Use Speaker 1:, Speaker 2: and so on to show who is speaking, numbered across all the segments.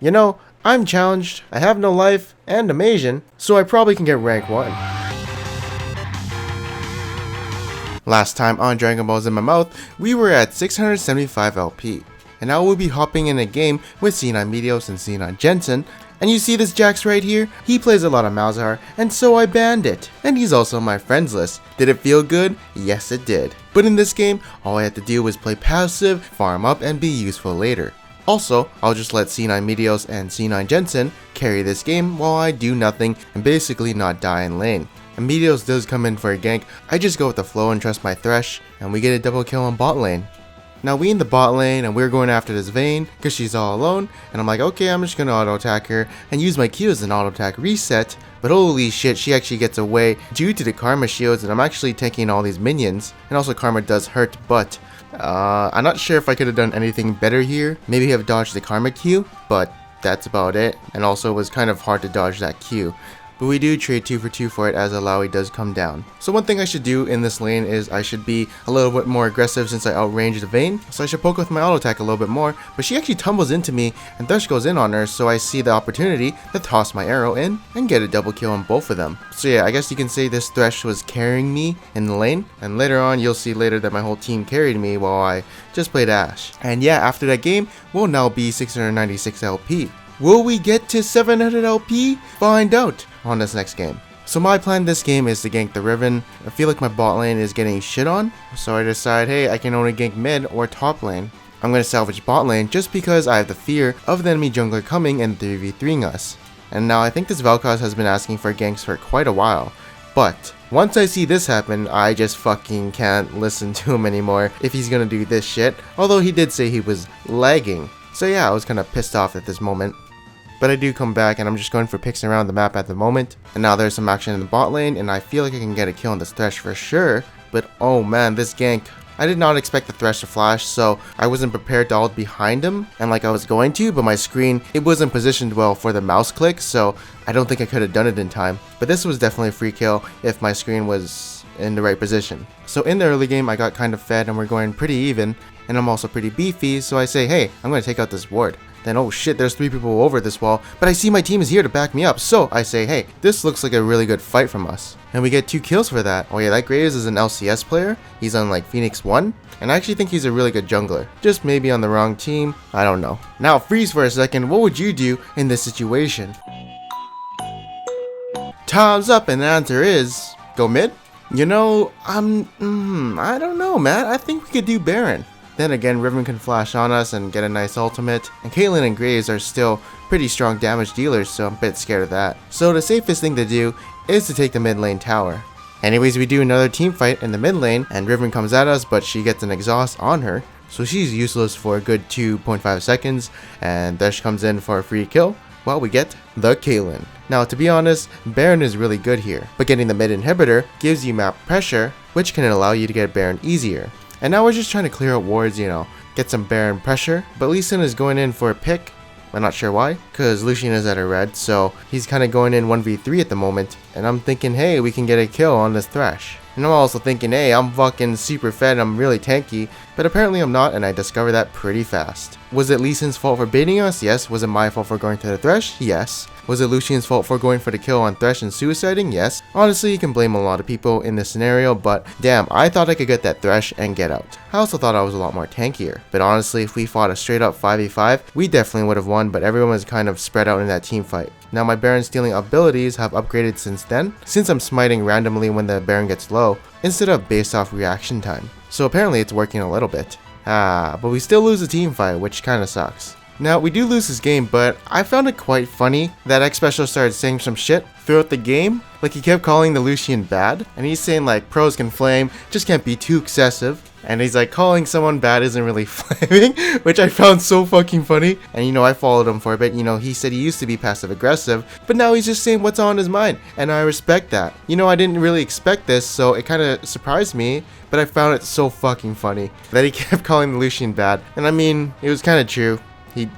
Speaker 1: You know, I'm challenged, I have no life, and I'm Asian, so I probably can get rank 1. Last time on Dragon Balls in My Mouth, we were at 675 LP. And now we'll be hopping in a game with C9 Meteos and C9 Jensen. And you see this Jax right here? He plays a lot of Malzahar, and so I banned it. And he's also on my friends list. Did it feel good? Yes it did. But in this game, all I had to do was play passive, farm up, and be useful later. Also, I'll just let C9 Meteos and C9 Jensen carry this game while I do nothing and basically not die in lane. And Meteos does come in for a gank, I just go with the flow and trust my Thresh, and we get a double kill on bot lane. Now we in the bot lane and we're going after this Vayne because she's all alone, and I'm like, okay, I'm just gonna auto attack her and use my Q as an auto attack reset, but holy shit, she actually gets away due to the Karma shields, and I'm actually taking all these minions, and also Karma does hurt, but I'm not sure if I could have done anything better here. Maybe have dodged the Karma Q, but that's about it, and also it was kind of hard to dodge that Q. But we do trade 2 for 2 for it as Alawi does come down. So one thing I should do in this lane is I should be a little bit more aggressive since I outranged the Vayne. So I should poke with my auto attack a little bit more, but she actually tumbles into me and Thresh goes in on her, so I see the opportunity to toss my arrow in and get a double kill on both of them. So yeah, I guess you can say this Thresh was carrying me in the lane, and later on you'll see later that my whole team carried me while I just played Ashe. And yeah, after that game, we'll now be 696 LP. Will we get to 700 LP? Find out on this next game. So my plan this game is to gank the Riven. I feel like my bot lane is getting shit on, so I decide, hey, I can only gank mid or top lane. I'm going to salvage bot lane just because I have the fear of the enemy jungler coming and 3v3ing us. And now I think this Vel'Koz has been asking for ganks for quite a while. But once I see this happen, I just fucking can't listen to him anymore if he's going to do this shit. Although he did say he was lagging. So yeah, I was kind of pissed off at this moment. But I do come back and I'm just going for picks around the map at the moment. And now there's some action in the bot lane and I feel like I can get a kill on this Thresh for sure. But oh man, this gank. I did not expect the Thresh to flash, so I wasn't prepared to ult behind him and like I was going to, but my screen, it wasn't positioned well for the mouse click, so I don't think I could have done it in time. But this was definitely a free kill if my screen was in the right position. So in the early game I got kind of fed and we're going pretty even, and I'm also pretty beefy, so I say, hey, I'm going to take out this ward. Then oh shit, there's 3 people over this wall, but I see my team is here to back me up, so I say, hey, this looks like a really good fight from us. And we get 2 kills for that. Oh yeah, that Graves is an LCS player, he's on like Phoenix 1, and I actually think he's a really good jungler. Just maybe on the wrong team, I don't know. Now freeze for a second, what would you do in this situation? Time's up and the answer is, go mid? You know, I don't know man, I think we could do Baron. Then again, Riven can flash on us and get a nice ultimate, and Caitlyn and Graves are still pretty strong damage dealers, so I'm a bit scared of that. So the safest thing to do is to take the mid lane tower. Anyways, we do another team fight in the mid lane, and Riven comes at us, but she gets an exhaust on her, so she's useless for a good 2.5 seconds, and Thresh comes in for a free kill, while we get the Caitlyn. Now to be honest, Baron is really good here, but getting the mid inhibitor gives you map pressure, which can allow you to get Baron easier. And now we're just trying to clear out wards, you know, get some Baron pressure. But Lee Sin is going in for a pick. I'm not sure why, because Lucian is at a red, so he's kind of going in 1v3 at the moment. And I'm thinking, hey, we can get a kill on this Thresh. And I'm also thinking, hey, I'm fucking super fed, I'm really tanky. But apparently I'm not, and I discovered that pretty fast. Was it Lee Sin's fault for baiting us? Yes. Was it my fault for going to the Thresh? Yes. Was it Lucian's fault for going for the kill on Thresh and suiciding? Yes. Honestly, you can blame a lot of people in this scenario, but damn, I thought I could get that Thresh and get out. I also thought I was a lot more tankier, but honestly, if we fought a straight up 5v5, we definitely would have won, but everyone was kind of spread out in that team fight. Now my Baron stealing abilities have upgraded since then, since I'm smiting randomly when the Baron gets low, instead of based off reaction time. So apparently it's working a little bit. But we still lose the team fight, which kinda sucks. Now, we do lose this game, but I found it quite funny that X Special started saying some shit throughout the game. Like, he kept calling the Lucian bad, and he's saying, like, pros can flame, just can't be too excessive. And he's like, calling someone bad isn't really flaming, which I found so fucking funny. And you know, I followed him for a bit. You know, he said he used to be passive aggressive, but now he's just saying what's on his mind, and I respect that. You know, I didn't really expect this, so it kind of surprised me, but I found it so fucking funny that he kept calling the Lucian bad. And I mean, it was kind of true.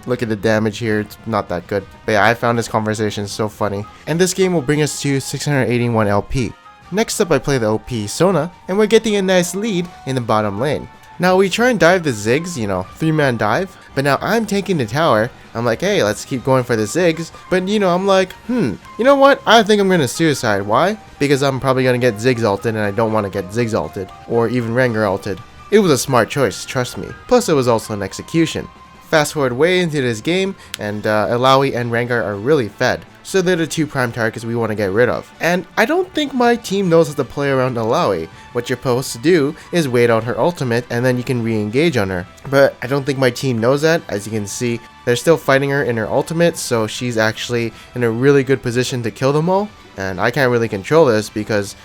Speaker 1: Look at the damage here, it's not that good. But yeah, I found this conversation so funny. And this game will bring us to 681 LP. Next up I play the OP Sona, and we're getting a nice lead in the bottom lane. Now we try and dive the Ziggs, you know, 3-man dive, But now I'm taking the tower. I'm like, hey, let's keep going for the Ziggs. But you know, I'm like, you know what? I think I'm gonna suicide. Why? Because I'm probably gonna get Ziggs ulted and I don't want to get Ziggs ulted. Or even Rengar ulted. It was a smart choice, trust me. Plus it was also an execution. Fast forward way into this game, and Illaoi and Rengar are really fed. So they're the two prime targets we want to get rid of. And I don't think my team knows how to play around Illaoi. What you're supposed to do is wait on her ultimate and then you can re-engage on her. But I don't think my team knows that. As you can see, they're still fighting her in her ultimate, so she's actually in a really good position to kill them all. And I can't really control this because,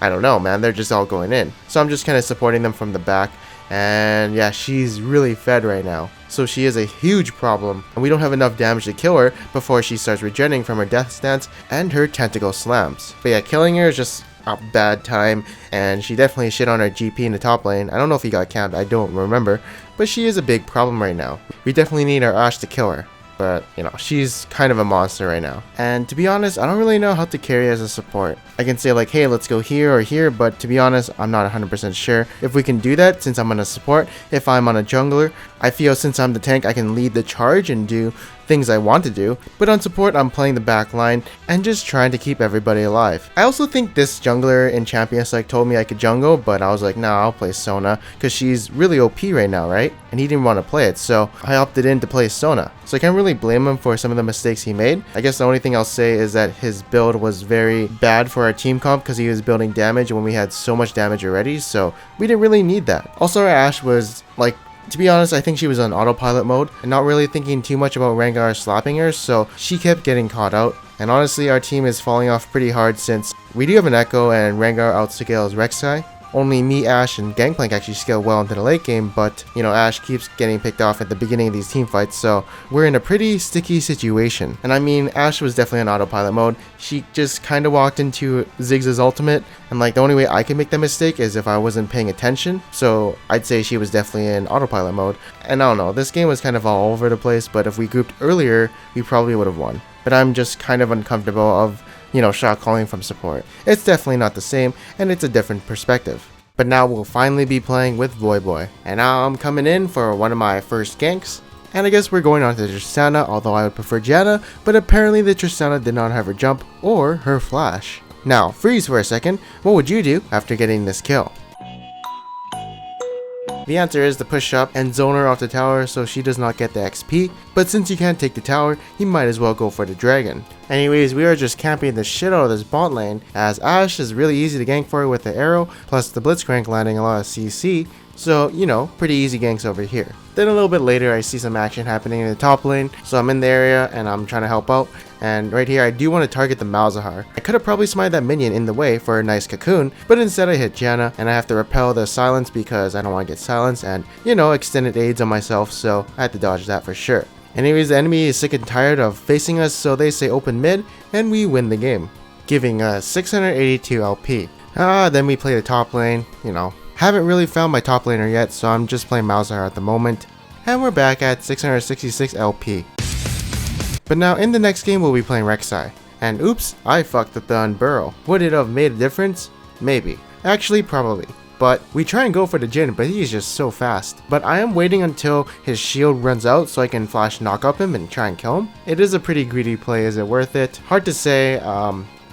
Speaker 1: I don't know, man, they're just all going in. So I'm just kind of supporting them from the back. And yeah, she's really fed right now. So she is a huge problem, and we don't have enough damage to kill her before she starts regenerating from her death stance and her tentacle slams. But yeah, killing her is just a bad time, and she definitely shit on her GP in the top lane. I don't know if he got camped, I don't remember, but she is a big problem right now. We definitely need our Ashe to kill her. But, you know, she's kind of a monster right now. And to be honest, I don't really know how to carry as a support. I can say like, hey, let's go here or here, but to be honest, I'm not 100% sure if we can do that since I'm on a support. If I'm on a jungler, I feel since I'm the tank, I can lead the charge and do things I want to do. But on support, I'm playing the back line and just trying to keep everybody alive. I also think this jungler in Champions like told me I could jungle, but I was like, nah, I'll play Sona because she's really OP right now, right? And he didn't want to play it, so I opted in to play Sona. So I can't really blame him for some of the mistakes he made. I guess the only thing I'll say is that his build was very bad for our team comp because he was building damage when we had so much damage already, so we didn't really need that. Also, our Ashe was like, to be honest, I think she was on autopilot mode and not really thinking too much about Rengar slapping her, so she kept getting caught out. And honestly, our team is falling off pretty hard since we do have an Echo and Rengar outscales Rek'Sai. Only me, Ashe, and Gangplank actually scale well into the late game, but, you know, Ashe keeps getting picked off at the beginning of these team fights, so we're in a pretty sticky situation. And I mean, Ashe was definitely on autopilot mode. She just kind of walked into Ziggs' ultimate, and like the only way I can make that mistake is if I wasn't paying attention, so I'd say she was definitely in autopilot mode. And I don't know, this game was kind of all over the place, but if we grouped earlier, we probably would have won. But I'm just kind of uncomfortable of, you know, shot calling from support. It's definitely not the same, and it's a different perspective. But now we'll finally be playing with Voyboy. And now I'm coming in for one of my first ganks. And I guess we're going on to Tristana, although I would prefer Janna, but apparently the Tristana did not have her jump or her flash. Now, freeze for a second, what would you do after getting this kill? The answer is to push up and zone her off the tower so she does not get the XP, but since you can't take the tower, you might as well go for the dragon. Anyways, we are just camping the shit out of this bot lane, as Ashe is really easy to gank for with the arrow, plus the Blitzcrank landing a lot of CC, so, you know, pretty easy ganks over here. Then a little bit later, I see some action happening in the top lane, so I'm in the area and I'm trying to help out. And right here, I do want to target the Malzahar. I could have probably smited that minion in the way for a nice cocoon, but instead I hit Janna, and I have to repel the silence because I don't want to get silenced and, you know, extended aids on myself, so I had to dodge that for sure. Anyways, the enemy is sick and tired of facing us, so they say open mid, and we win the game, giving us 682 LP. Then we play the top lane, you know. Haven't really found my top laner yet, so I'm just playing Malzahar at the moment. And we're back at 666 LP. But now in the next game we'll be playing Rek'Sai. And oops, I fucked up the unburrow. Would it have made a difference? Maybe. Actually, probably. But we try and go for the Jhin, but he's just so fast. But I am waiting until his shield runs out so I can flash knock up him and try and kill him. It is a pretty greedy play, is it worth it? Hard to say,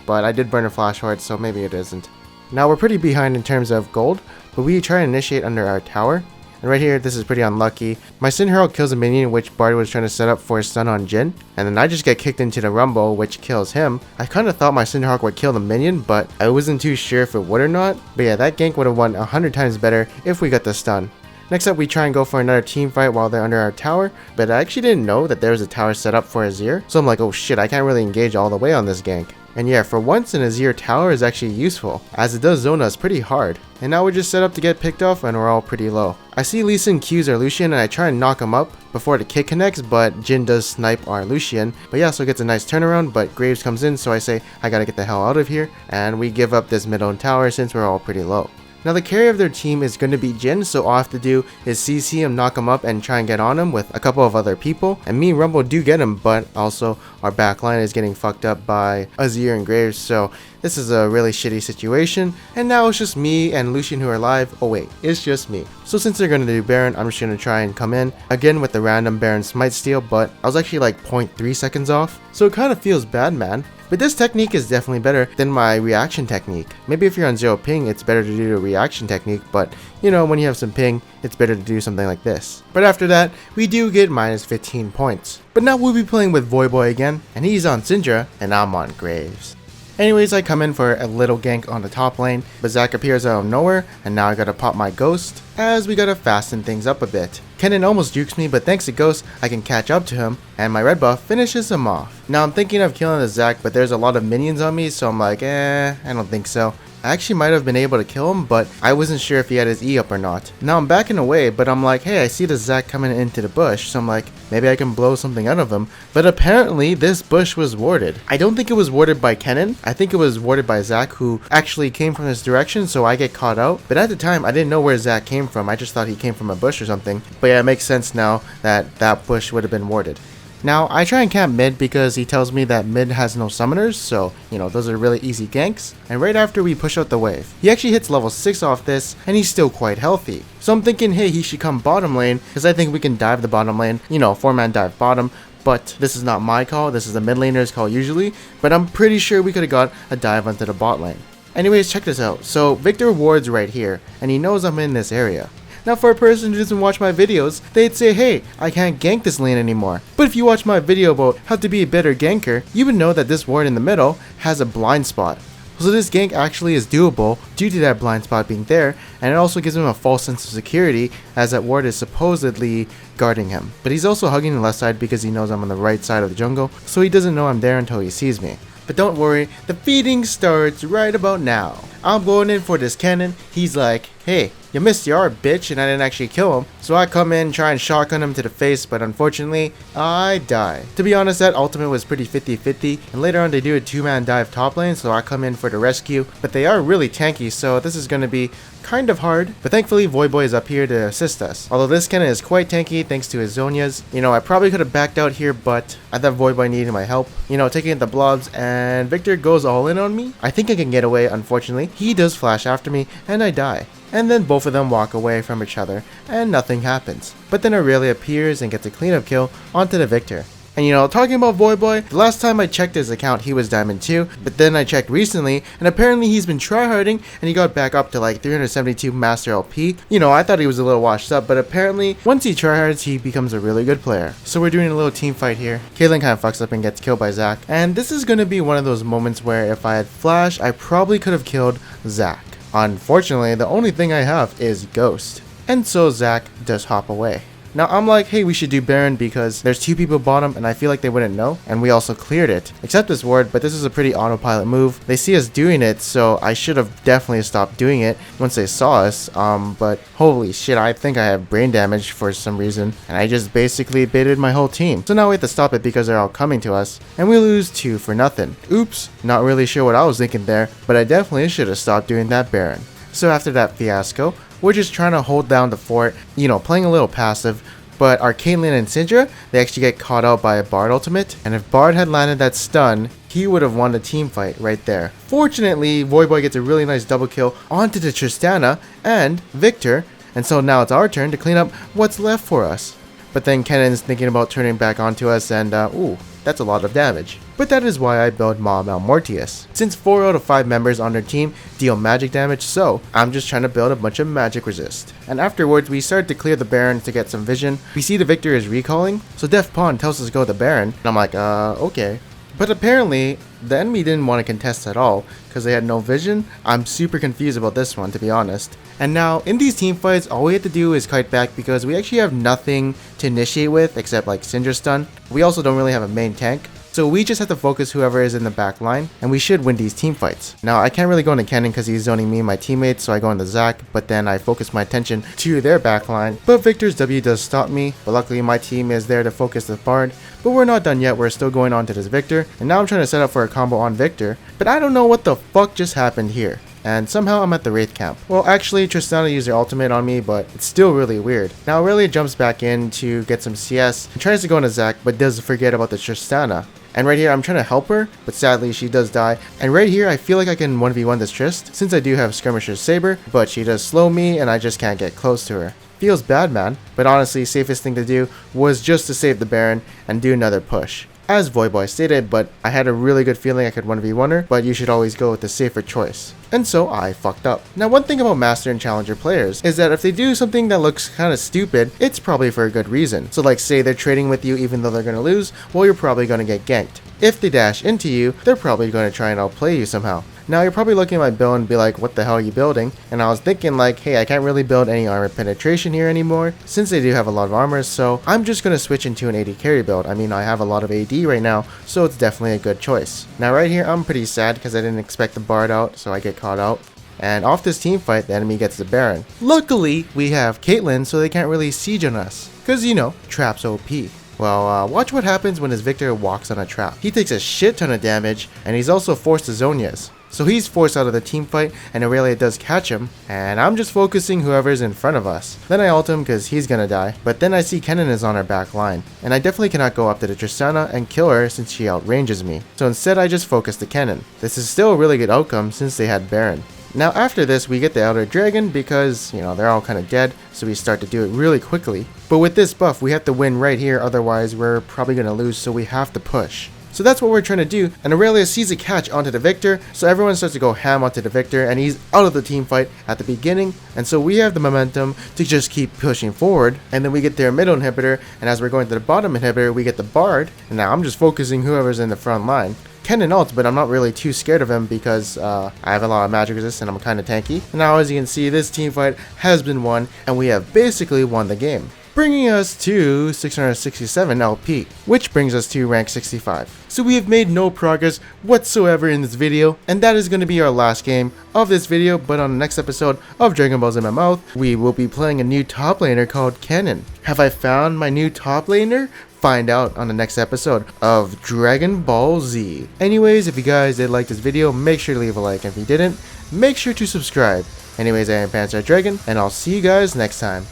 Speaker 1: but I did burn a flash for it, so maybe it isn't. Now we're pretty behind in terms of gold, but we try to initiate under our tower. And right here, this is pretty unlucky. My Sin Herald kills a minion which Bard was trying to set up for a stun on Jhin. And then I just get kicked into the rumble which kills him. I kind of thought my Sin Herald would kill the minion, but I wasn't too sure if it would or not. But yeah, that gank would have won 100 times better if we got the stun. Next up, we try and go for another team fight while they're under our tower, but I actually didn't know that there was a tower set up for Azir. So I'm like, oh shit, I can't really engage all the way on this gank. And yeah, for once an Azir tower is actually useful, as it does zone us pretty hard. And now we're just set up to get picked off and we're all pretty low. I see Lee Sin Q's our Lucian and I try and knock him up before the kick connects, but Jhin does snipe our Lucian. But yeah, so it gets a nice turnaround, but Graves comes in, so I say, I gotta get the hell out of here. And we give up this mid-owned tower since we're all pretty low. Now the carry of their team is going to be Jhin, so all I have to do is CC him, knock him up, and try and get on him with a couple of other people. And me and Rumble do get him, but also our back line is getting fucked up by Azir and Graves, so this is a really shitty situation. And now it's just me and Lucian who are alive. Oh wait, it's just me. So since they're gonna do Baron, I'm just gonna try and come in again with the random Baron Smite steal, but I was actually like 0.3 seconds off. So it kind of feels bad, man. But this technique is definitely better than my reaction technique. Maybe if you're on 0 ping, it's better to do a reaction technique, but you know, when you have some ping, it's better to do something like this. But after that, we do get minus 15 points. But now we'll be playing with Voyboy again, and he's on Syndra, and I'm on Graves. Anyways, I come in for a little gank on the top lane, but Zac appears out of nowhere, and now I gotta pop my Ghost, as we gotta fasten things up a bit. Kennen almost jukes me, but thanks to Ghost, I can catch up to him, and my red buff finishes him off. Now I'm thinking of killing the Zac, but there's a lot of minions on me, so I'm like, I don't think so. I actually might have been able to kill him, but I wasn't sure if he had his E up or not. Now I'm backing away, but I'm like, hey, I see the Zac coming into the bush, so I'm like, maybe I can blow something out of him. But apparently, this bush was warded. I don't think it was warded by Kennen. I think it was warded by Zac, who actually came from this direction, so I get caught out. But at the time, I didn't know where Zac came from. I just thought he came from a bush or something. But yeah, it makes sense now that that bush would have been warded. Now, I try and camp mid because he tells me that mid has no summoners, so, you know, those are really easy ganks. And right after we push out the wave, he actually hits level 6 off this, and he's still quite healthy. So I'm thinking, hey, he should come bottom lane, because I think we can dive the bottom lane, you know, 4-man dive bottom. But this is not my call, this is the mid laner's call usually, but I'm pretty sure we could have got a dive onto the bot lane. Anyways, check this out. So Victor wards right here, and he knows I'm in this area. Now for a person who doesn't watch my videos, they'd say, hey, I can't gank this lane anymore. But if you watch my video about how to be a better ganker, you would know that this ward in the middle has a blind spot. So this gank actually is doable due to that blind spot being there, and it also gives him a false sense of security as that ward is supposedly guarding him. But he's also hugging the left side because he knows I'm on the right side of the jungle, so he doesn't know I'm there until he sees me. But don't worry, the feeding starts right about now. I'm going in for this Kennen. He's like, hey, you missed your art, bitch, and I didn't actually kill him. So I come in, try and shotgun him to the face, but unfortunately, I die. To be honest, that ultimate was pretty 50-50, and later on they do a 2-man dive top lane, so I come in for the rescue. But they are really tanky, so this is going to be kind of hard. But thankfully, Voyboy is up here to assist us. Although this Kennen is quite tanky thanks to his Zhonyas. You know, I probably could have backed out here, but I thought Voyboy needed my help. You know, taking the blobs, and Victor goes all in on me. I think I can get away, unfortunately. He does flash after me, and I die. And then both of them walk away from each other, and nothing happens. But then Aurelia appears and gets a cleanup kill onto the Victor. And you know, talking about Voyboy, the last time I checked his account he was Diamond 2, but then I checked recently, and apparently he's been tryharding, and he got back up to like 372 Master LP. You know, I thought he was a little washed up, but apparently, once he tryhards, he becomes a really good player. So we're doing a little team fight here. Caitlyn kind of fucks up and gets killed by Zac, and this is going to be one of those moments where if I had Flash, I probably could have killed Zac. Unfortunately, the only thing I have is Ghost. And so Zac does hop away. Now I'm like, hey, we should do Baron because there's 2 people bottom and I feel like they wouldn't know. And we also cleared it. Except this ward, but this is a pretty autopilot move. They see us doing it, so I should have definitely stopped doing it once they saw us. But holy shit, I think I have brain damage for some reason. And I just basically baited my whole team. So now we have to stop it because they're all coming to us. And we lose 2 for nothing. Oops, not really sure what I was thinking there, but I definitely should have stopped doing that Baron. So after that fiasco, we're just trying to hold down the fort, you know, playing a little passive, but our Caitlyn and Syndra, they actually get caught out by a Bard ultimate, and if Bard had landed that stun, he would have won the team fight right there. Fortunately, Voyboy gets a really nice double kill onto the Tristana and Victor, and so now it's our turn to clean up what's left for us. But then Kennen's thinking about turning back onto us, and ooh, that's a lot of damage. But that is why I build Maw Malmortius, since 4 out of 5 members on their team deal magic damage, so I'm just trying to build a bunch of magic resist. And afterwards, we start to clear the Baron to get some vision. We see the Victor is recalling, so Def Pawn tells us to go to the Baron, and I'm like, okay. But apparently, the enemy didn't want to contest at all, because they had no vision. I'm super confused about this one, to be honest. And now, in these team fights, all we have to do is kite back because we actually have nothing to initiate with, except like Syndra stun. We also don't really have a main tank. So we just have to focus whoever is in the back line, and we should win these team fights. Now, I can't really go into Kennen because he's zoning me and my teammates, so I go into Zac, but then I focus my attention to their back line. But Victor's W does stop me, but luckily my team is there to focus the Bard. But we're not done yet, we're still going on to this Victor, and now I'm trying to set up for a combo on Victor, but I don't know what the fuck just happened here. and somehow I'm at the Wraith camp. Well, actually, Tristana used her ultimate on me, but it's still really weird. Now Aurelia jumps back in to get some CS and tries to go into Zac, but does forget about the Tristana. And right here, I'm trying to help her, but sadly, she does die. And right here, I feel like I can 1v1 this Trist, since I do have Skirmisher's Saber, but she does slow me, and I just can't get close to her. Feels bad, man. But honestly, safest thing to do was just to save the Baron and do another push. As Voyboy stated, but I had a really good feeling I could 1v1 her, but you should always go with the safer choice. And so I fucked up. Now, one thing about Master and Challenger players is that if they do something that looks kinda stupid, it's probably for a good reason. So like say they're trading with you even though they're gonna lose, well you're probably gonna get ganked. If they dash into you, they're probably gonna try and outplay you somehow. Now you're probably looking at my build and be like, what the hell are you building? And I was thinking like, hey, I can't really build any armor penetration here anymore since they do have a lot of armor, so I'm just going to switch into an AD carry build. I mean, I have a lot of AD right now, so it's definitely a good choice. Now right here, I'm pretty sad because I didn't expect the Bard out, so I get caught out. And off this team fight, the enemy gets the Baron. Luckily, we have Caitlyn, so they can't really siege on us. Because, you know, traps OP. Well, watch what happens when his Victor walks on a trap. He takes a shit ton of damage, and he's also forced to Zhonya's. So he's forced out of the team fight, and Aurelia does catch him, and I'm just focusing whoever's in front of us. Then I ult him because he's gonna die, but then I see Kennen is on our back line, and I definitely cannot go up to the Tristana and kill her since she outranges me. So instead I just focus the Kennen. This is still a really good outcome since they had Baron. Now after this we get the Elder Dragon because, you know, they're all kind of dead, so we start to do it really quickly. But with this buff we have to win right here, otherwise we're probably gonna lose, so we have to push. So that's what we're trying to do, and Aurelia sees a catch onto the Victor, so everyone starts to go ham onto the Victor, and he's out of the team fight at the beginning, and so we have the momentum to just keep pushing forward, and then we get their middle inhibitor, and as we're going to the bottom inhibitor, we get the Bard, and now I'm just focusing whoever's in the front line. Kennen ults, but I'm not really too scared of him because I have a lot of magic resist and I'm kind of tanky. And now as you can see, this team fight has been won, and we have basically won the game, bringing us to 667 LP, which brings us to rank 65. So we have made no progress whatsoever in this video, and that is going to be our last game of this video. But on the next episode of Dragon Balls in My Mouth, we will be playing a new top laner called Kennen. Have I found my new top laner? Find out on the next episode of Dragon Ball Z. Anyways, if you guys did like this video, make sure to leave a like, and if you didn't, make sure to subscribe. Anyways, I am Panzer Dragon, and I'll see you guys next time.